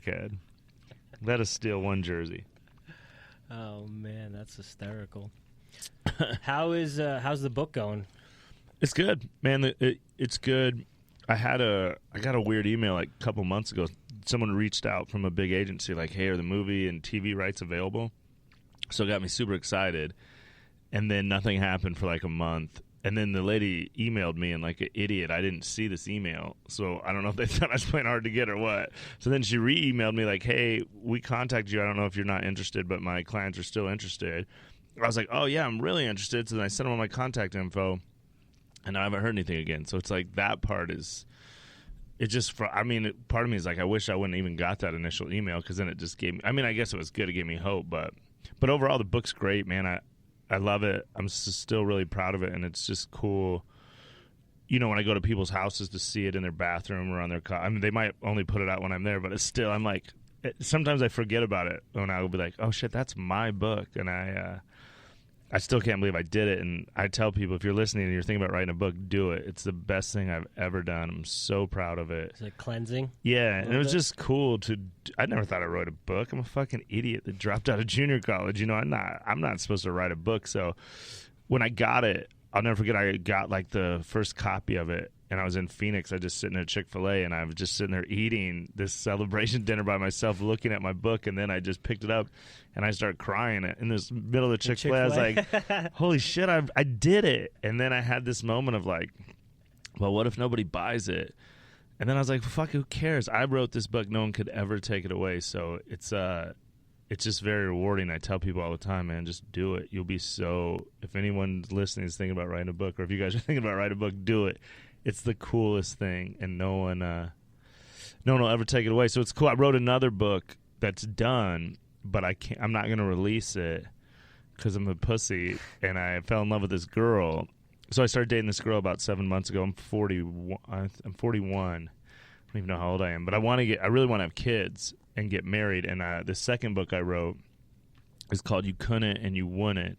dickhead. Let us steal one jersey. Oh man, that's hysterical. How's the book going? It's good, man. It's good. I got a weird email like a couple months ago. Someone reached out from a big agency like, hey, are the movie and TV rights available? So it got me super excited. And then nothing happened for like a month. And then the lady emailed me, and like an idiot, I didn't see this email. So I don't know if they thought I was playing hard to get or what. So then she re-emailed me like, hey, we contacted you. I don't know if you're not interested, but my clients are still interested. I was like, oh, yeah, I'm really interested. So then I sent them all my contact info, and I haven't heard anything again. So it's like that part is – it just – part of me is like I wish I wouldn't even got that initial email because then it just gave me – I mean, I guess it was good. It gave me hope. But overall, the book's great, man. I love it. I'm still really proud of it, and it's just cool. You know, when I go to people's houses to see it in their bathroom or on their car. I mean, they might only put it out when I'm there, but it's still, I'm like, sometimes I forget about it when I will be like, oh, shit, that's my book. And I still can't believe I did it. And I tell people, if you're listening and you're thinking about writing a book, do it. It's the best thing I've ever done. I'm so proud of it. Is it cleansing? Yeah, and it was just cool to. I never thought I'd write a book. I'm a fucking idiot that dropped out of junior college. You know, I'm not supposed to write a book. So when I got it, I'll never forget. I got like the first copy of it, and I was in Phoenix. I just sitting at Chick-fil-A, and I was just sitting there eating this celebration dinner by myself, looking at my book, and then I just picked it up, and I started crying in the middle of the Chick-fil-A. I was like, holy shit, I did it. And then I had this moment of like, well, what if nobody buys it? And then I was like, fuck, who cares? I wrote this book. No one could ever take it away. So it's just very rewarding. I tell people all the time, man, just do it. You'll be so, if anyone listening is thinking about writing a book, or if you guys are thinking about writing a book, do it. It's the coolest thing, and no one will ever take it away. So it's cool. I wrote another book that's done, but I'm not going to release it because I'm a pussy, and I fell in love with this girl. So I started dating this girl about 7 months ago. I'm 41. I don't even know how old I am, but I really want to have kids and get married. And the second book I wrote is called You Couldn't and You Wouldn't.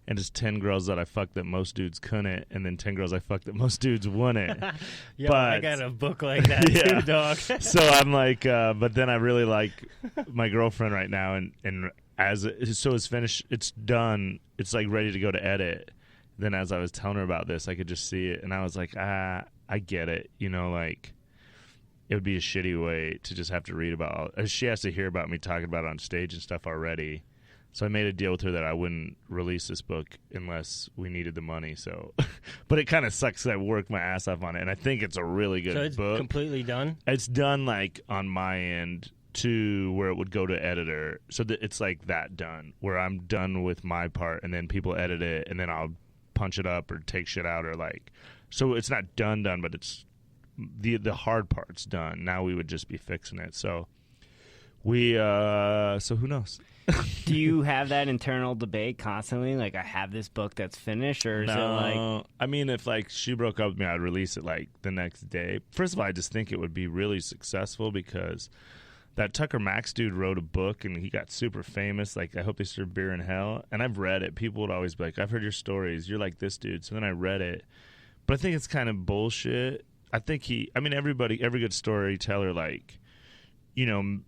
And it's 10 girls that I fucked that most dudes couldn't, and then 10 girls I fucked that most dudes wouldn't. Yo, I got a book like that too, dog. So I'm like, but then I really like my girlfriend right now, and so it's finished, it's done, it's like ready to go to edit. Then as I was telling her about this, I could just see it, and I was like, I get it, you know, like it would be a shitty way to just have to read about. She has to hear about me talking about it on stage and stuff already. So I made a deal with her that I wouldn't release this book unless we needed the money. So, but it kind of sucks that I worked my ass off on it, and I think it's a really good book. So it's completely done? It's done like on my end to where it would go to editor. So it's like that done, where I'm done with my part, and then people edit it, and then I'll punch it up or take shit out or like. So it's not done, but it's the hard part's done. Now we would just be fixing it. So so who knows? Do you have that internal debate constantly? Like, I have this book that's finished, or is it like... I mean, if, like, she broke up with me, I'd release it, like, the next day. First of all, I just think it would be really successful because that Tucker Max dude wrote a book, and he got super famous. Like, I Hope They Serve Beer in Hell. And I've read it. People would always be like, I've heard your stories. You're like this dude. So then I read it. But I think it's kind of bullshit. I think every good storyteller, like, you know,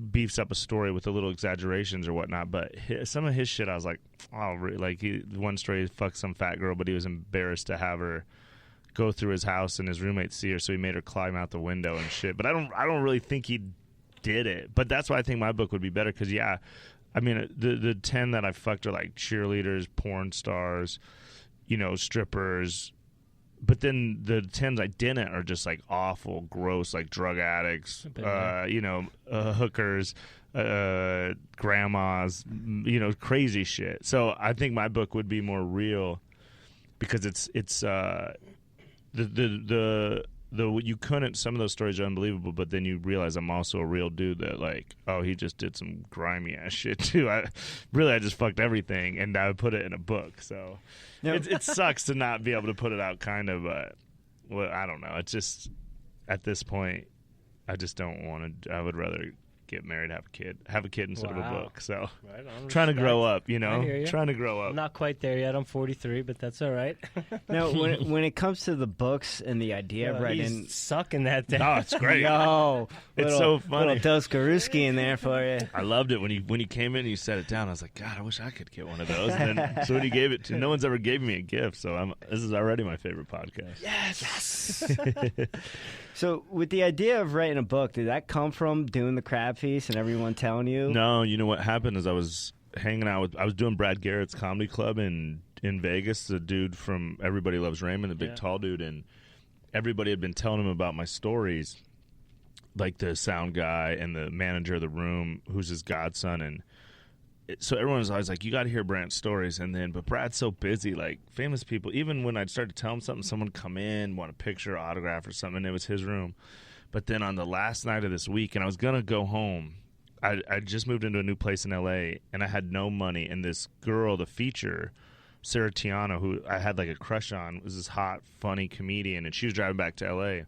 beefs up a story with a little exaggerations or whatnot, but some of his shit I was like, oh, like one story, he fucked some fat girl, but he was embarrassed to have her go through his house and his roommate see her, so he made her climb out the window and shit. But I don't really think he did it. But that's why I think my book would be better, because I mean the 10 that I fucked are like cheerleaders, porn stars, you know, strippers. But then the 10s I didn't are just like awful, gross, like drug addicts, you know, hookers, grandmas, you know, crazy shit. So I think my book would be more real because it's you couldn't. Some of those stories are unbelievable, but then you realize I'm also a real dude that like, oh, he just did some grimy ass shit too. I just fucked everything, and I would put it in a book. So. It sucks to not be able to put it out, kind of, but well, I don't know. It's just, at this point, I just don't want to. I would rather get married, have a kid instead of a book. So right on, trying to grow up, Trying to grow up. I'm not quite there yet. I'm 43, but that's all right. Now, when it comes to the books and the idea of writing, he's sucking that down. Oh, it's great. No, It's so funny. Little Dostoevsky in there for you. I loved it when you came in and you set it down. I was like, God, I wish I could get one of those. And then, so when you gave it to, no one's ever gave me a gift. So this is already my favorite podcast. Yes. So with the idea of writing a book, did that come from doing the Crab Feast and everyone telling you? No, you know what happened is I was doing Brad Garrett's comedy club in Vegas. The dude from Everybody Loves Raymond, the big tall dude, and everybody had been telling him about my stories, like the sound guy and the manager of the room, who's his godson, and so everyone was always like, you got to hear Brandt's stories. And then, but Brad's so busy, like famous people, even when I'd start to tell him something, someone would come in, want a picture, autograph or something, and it was his room. But then on the last night of this week, and I was going to go home, I just moved into a new place in L.A., and I had no money, and this girl, the feature, Sarah Tiano, who I had like a crush on, was this hot, funny comedian, and she was driving back to L.A.,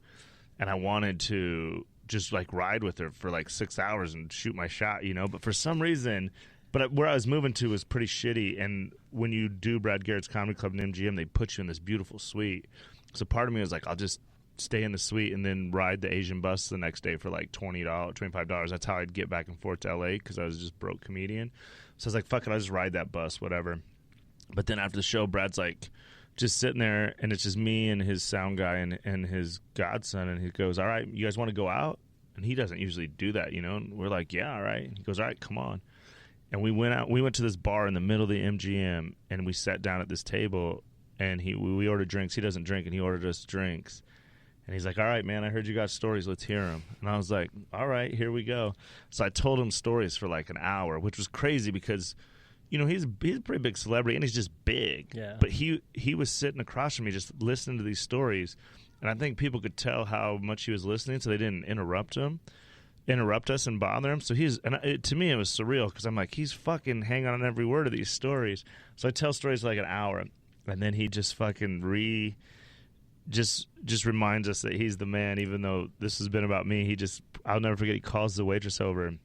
and I wanted to just like ride with her for like 6 hours and shoot my shot, but for some reason... But where I was moving to was pretty shitty, and when you do Brad Garrett's Comedy Club in MGM, they put you in this beautiful suite. So part of me was like, I'll just stay in the suite and then ride the Asian bus the next day for like $20, $25. That's how I'd get back and forth to L.A. because I was just broke comedian. So I was like, fuck it, I'll just ride that bus, whatever. But then after the show, Brad's like just sitting there, and it's just me and his sound guy and his godson, and he goes, all right, you guys want to go out? And he doesn't usually do that, And we're like, yeah, all right. He goes, all right, come on. And we went out. We went to this bar in the middle of the MGM, and we sat down at this table. And we ordered drinks. He doesn't drink, and he ordered us drinks. And he's like, "All right, man, I heard you got stories. Let's hear them." And I was like, "All right, here we go." So I told him stories for like an hour, which was crazy because, he's a pretty big celebrity, and he's just big. Yeah. But he was sitting across from me, just listening to these stories, and I think people could tell how much he was listening, so they didn't interrupt us and bother him. So to me it was surreal because I'm like, he's fucking hanging on every word of these stories. So I tell stories for like an hour, and then he just fucking just reminds us that he's the man, even though this has been about me. I'll never forget, he calls the waitress over, and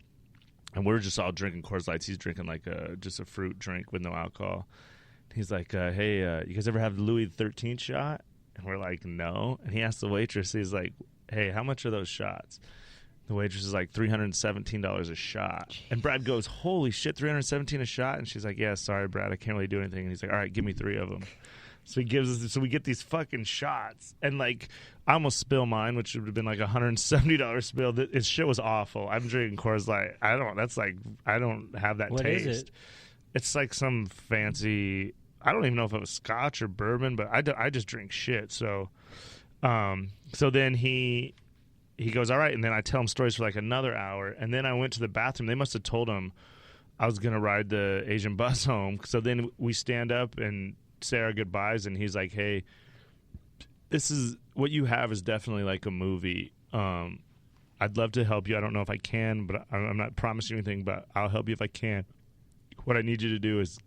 we're just all drinking Coors Lights. He's drinking like just a fruit drink with no alcohol. He's like, hey, you guys ever have the Louis XIII shot? And we're like, no. And he asked the waitress, he's like, hey, how much are those shots? The waitress is like $317 a shot. And Brad goes, holy shit, $317 a shot? And she's like, yeah, sorry, Brad, I can't really do anything. And he's like, all right, give me 3 of them. So he gives us, so we get these fucking shots. And like, I almost spill mine, which would have been like $170 spill. His shit was awful. I'm drinking Coors Light. I don't have that what taste. Is it? It's like some fancy, I don't even know if it was scotch or bourbon, but I just drink shit. So then he goes, all right, and then I tell him stories for like another hour, and then I went to the bathroom. They must have told him I was going to ride the Asian bus home. So then we stand up and say our goodbyes, and he's like, hey, this is what you have is definitely like a movie. I'd love to help you. I don't know if I can, but I'm not promising anything, but I'll help you if I can. What I need you to do is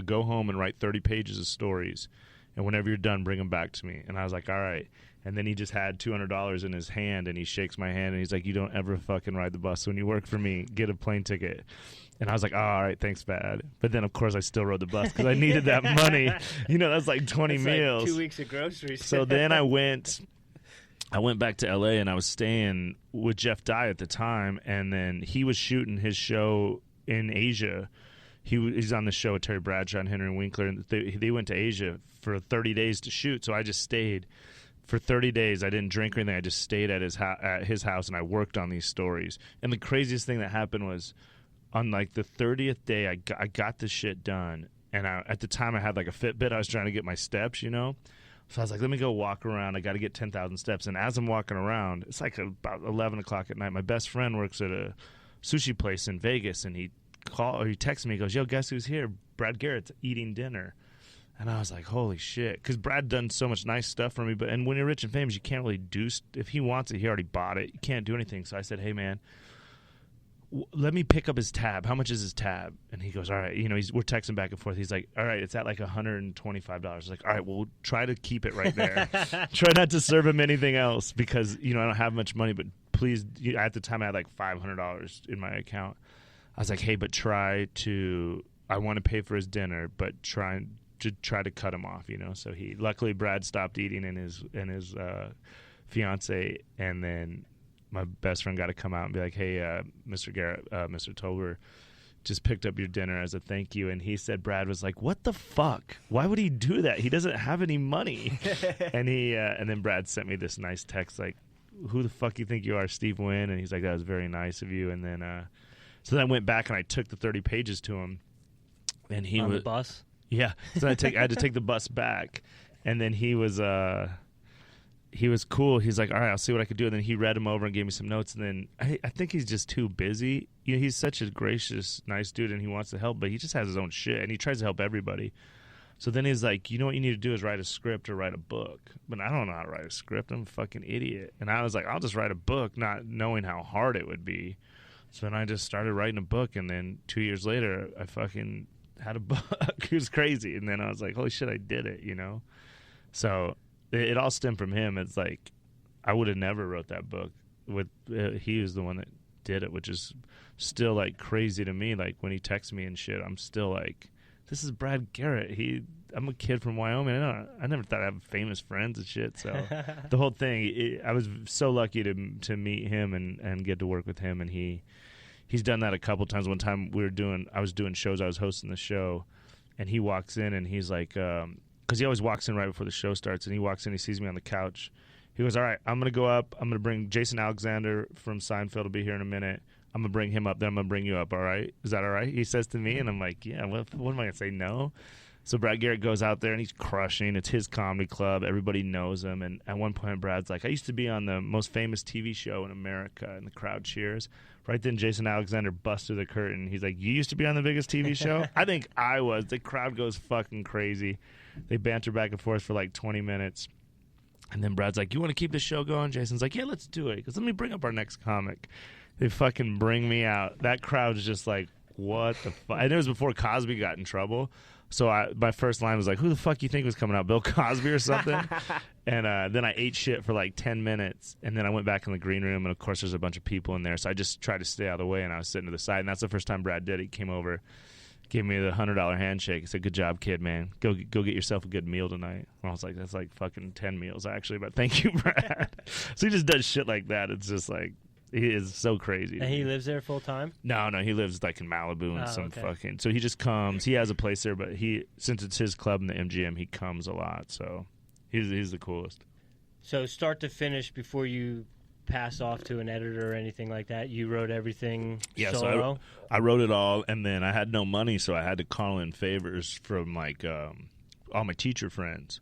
go home and write 30 pages of stories, and whenever you're done, bring them back to me. And I was like, all right. And then he just had $200 in his hand, and he shakes my hand, and he's like, you don't ever fucking ride the bus. When you work for me, get a plane ticket. And I was like, oh, all right, thanks, Bad. But then, of course, I still rode the bus because I needed that money. That's like 20 meals. Like 2 weeks of groceries. So then I went back to L.A., and I was staying with Jeff Dye at the time, and then he was shooting his show in Asia. He's on the show with Terry Bradshaw and Henry Winkler, and they went to Asia for 30 days to shoot. So I just stayed. For 30 days, I didn't drink or anything. I just stayed at his house, and I worked on these stories. And the craziest thing that happened was, on like the 30th day, I got this shit done. And at the time, I had like a Fitbit. I was trying to get my steps, So I was like, let me go walk around. I got to get 10,000 steps. And as I'm walking around, it's like about 11 o'clock at night. My best friend works at a sushi place in Vegas, and he texted me. He goes, yo, guess who's here? Brad Garrett's eating dinner. And I was like, holy shit. Because Brad done so much nice stuff for me. And when you're rich and famous, you can't really do if he wants it, he already bought it. You can't do anything. So I said, hey, man, let me pick up his tab. How much is his tab? And he goes, all right. We're texting back and forth. He's like, all right, it's at like $125. I was like, all right, well, try to keep it right there. Try not to serve him anything else because, I don't have much money, but please, at the time I had like $500 in my account. I was like, hey, but I want to pay for his dinner, but try to cut him off, So luckily Brad stopped eating and his fiance, and then my best friend got to come out and be like, hey, Mr. Garrett, Mr. Tobler just picked up your dinner as a thank you. And he said, Brad was like, what the fuck? Why would he do that? He doesn't have any money. and then Brad sent me this nice text like, who the fuck you think you are, Steve Wynn? And he's like, that was very nice of you. And then, so then I went back and I took the 30 pages to him. And he on was the bus? Yeah. So I had to take the bus back. And then he was cool. He's like, all right, I'll see what I could do. And then he read them over and gave me some notes. And then I think he's just too busy. He's such a gracious, nice dude, and he wants to help, but he just has his own shit, and he tries to help everybody. So then he's like, you know what you need to do is write a script or write a book. But I don't know how to write a script. I'm a fucking idiot. And I was like, I'll just write a book, not knowing how hard it would be. So then I just started writing a book, and then 2 years later, I fucking had a book. It was crazy. And then I was like, holy shit, I did it, So it all stemmed from him. It's like I would have never wrote that book. He was the one that did it, which is still like crazy to me. Like when he texts me and shit, I'm still like, this is Brad Garrett. I'm a kid from Wyoming. I never thought I'd have famous friends and shit. So the whole thing, I was so lucky to meet him and get to work with him. And he's done that a couple times. One time I was doing shows. I was hosting the show, and he walks in and he's like, because he always walks in right before the show starts, and he walks in, he sees me on the couch. He goes, all right, I'm going to go up. I'm going to bring Jason Alexander from Seinfeld will be here in a minute. I'm going to bring him up, then I'm going to bring you up, all right? Is that all right? He says to me, and I'm like, yeah, what am I going to say, no? So Brad Garrett goes out there, and he's crushing. It's his comedy club. Everybody knows him. And at one point, Brad's like, I used to be on the most famous TV show in America, and the crowd cheers. Right then, Jason Alexander busts through the curtain. He's like, you used to be on the biggest TV show? I think I was. The crowd goes fucking crazy. They banter back and forth for like 20 minutes. And then Brad's like, you want to keep the show going? Jason's like, yeah, let's do it. Because let me bring up our next comic. They fucking bring me out. That crowd's just like, what the fuck? And it was before Cosby got in trouble. So my first line was like, who the fuck you think was coming out, Bill Cosby or something? And then I ate shit for like 10 minutes. And then I went back in the green room. And, of course, there's a bunch of people in there. So I just tried to stay out of the way. And I was sitting to the side. And that's the first time Brad did it. He came over, gave me the $100 handshake. He said, good job, kid, man. Go get yourself a good meal tonight. And I was like, that's like fucking 10 meals, actually. But thank you, Brad. So he just does shit like that. It's just like, he is so crazy. And he lives there full time? No, he lives like in Malibu and fucking. So he just comes. He has a place there, but since it's his club in the MGM, he comes a lot. So he's the coolest. So start to finish, before you pass off to an editor or anything like that, you wrote everything solo? So I wrote it all, and then I had no money, so I had to call in favors from like all my teacher friends.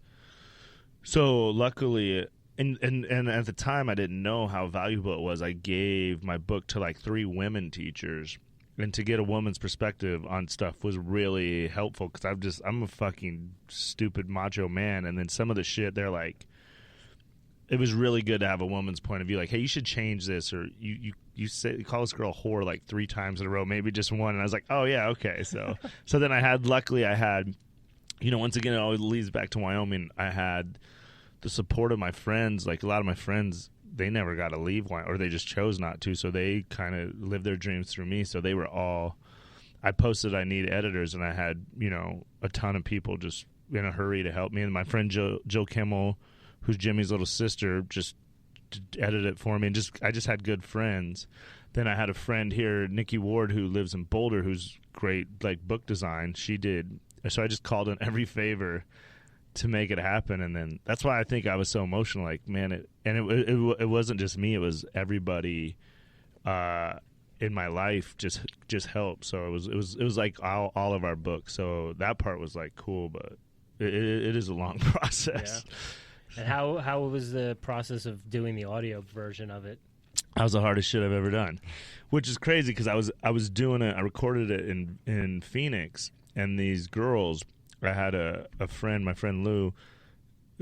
So luckily. And at the time, I didn't know how valuable it was. I gave my book to like 3 women teachers, and to get a woman's perspective on stuff was really helpful because I'm a fucking stupid macho man. And then some of the shit, they're like, it was really good to have a woman's point of view. Like, hey, you should change this, or you call this girl a whore like 3 times in a row, maybe just one. And I was like, oh yeah, okay. So then luckily I had, once again, it always leads back to Wyoming. I had the support of my friends. Like a lot of my friends, they never got to leave or they just chose not to. So they kind of lived their dreams through me. So they were all, I posted I need editors, and I had, a ton of people just in a hurry to help me. And my friend Jill Kimmel, who's Jimmy's little sister, just edited it for me. And I just had good friends. Then I had a friend here, Nikki Ward, who lives in Boulder, who's great, like book design. She did. So I just called in every favor to make it happen. And then that's why I think I was so emotional. Like, man, it wasn't just me, it was everybody in my life just helped. So it was like all of our books. So that part was like cool, but it is a long process. Yeah. And how was the process of doing the audio version of it? That was the hardest shit I've ever done, which is crazy because I was doing it. I recorded it in Phoenix, and these girls, I had a friend, my friend Lou,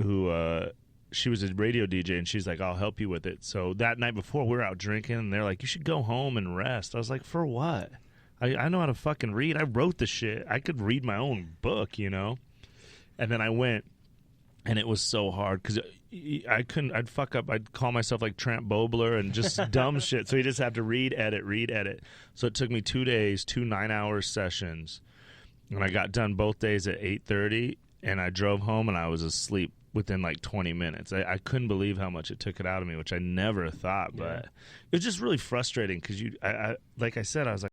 who she was a radio DJ, and she's like, I'll help you with it. So that night before, we were out drinking, and they're like, you should go home and rest. I was like, for what? I know how to fucking read. I wrote the shit. I could read my own book, And then I went, and it was so hard because I couldn't. I'd fuck up. I'd call myself like Tramp Bobler and just dumb shit. So you just have to read, edit. So it took me 2 days, 2 9-hour sessions, and I got done both days at 8:30. And I drove home and I was asleep within like 20 minutes. I couldn't believe how much it took it out of me, which I never thought. But it was just really frustrating because like I said, I was like,